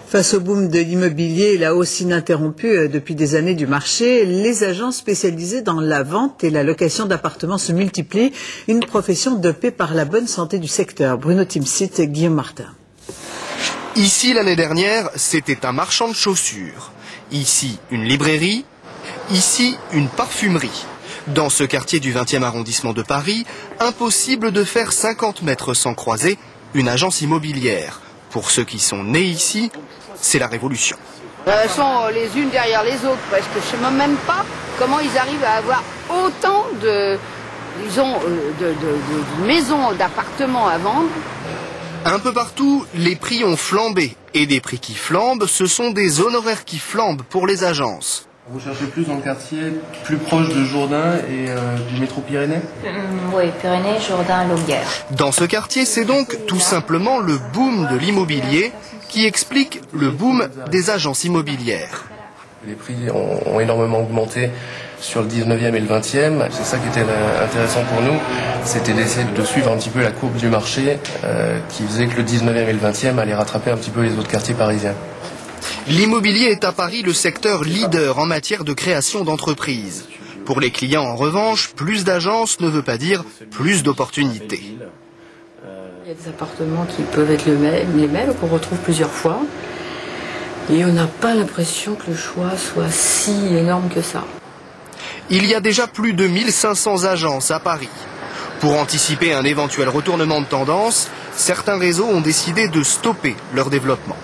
Face au boom de l'immobilier et la hausse ininterrompue depuis des années du marché, les agences spécialisées dans la vente et la location d'appartements se multiplient, une profession dopée par la bonne santé du secteur. Bruno Timsit, Guillaume Martin. Ici, l'année dernière, c'était un marchand de chaussures. Ici, une librairie. Ici, une parfumerie. Dans ce quartier du 20e arrondissement de Paris, impossible de faire 50 mètres sans croiser une agence immobilière. Pour ceux qui sont nés ici, c'est la révolution. Elles sont les unes derrière les autres presque. Je ne sais même pas comment ils arrivent à avoir autant de maisons, d'appartements à vendre. Un peu partout, les prix ont flambé. Et des prix qui flambent, ce sont des honoraires qui flambent pour les agences. Vous cherchez plus dans le quartier, plus proche de Jourdain et du métro Pyrénées? Oui, Pyrénées, Jourdain, Lauguerre. Dans ce quartier, c'est donc tout simplement le boom de l'immobilier qui explique le boom des agences immobilières. Les prix ont énormément augmenté sur le 19e et le 20e. C'est ça qui était intéressant pour nous, c'était d'essayer de suivre un petit peu la courbe du marché qui faisait que le 19e et le 20e allaient rattraper un petit peu les autres quartiers parisiens. L'immobilier est à Paris le secteur leader en matière de création d'entreprises. Pour les clients, en revanche, plus d'agences ne veut pas dire plus d'opportunités. Il y a des appartements qui peuvent être les mêmes, qu'on retrouve plusieurs fois. Et on n'a pas l'impression que le choix soit si énorme que ça. Il y a déjà plus de 1500 agences à Paris. Pour anticiper un éventuel retournement de tendance, certains réseaux ont décidé de stopper leur développement.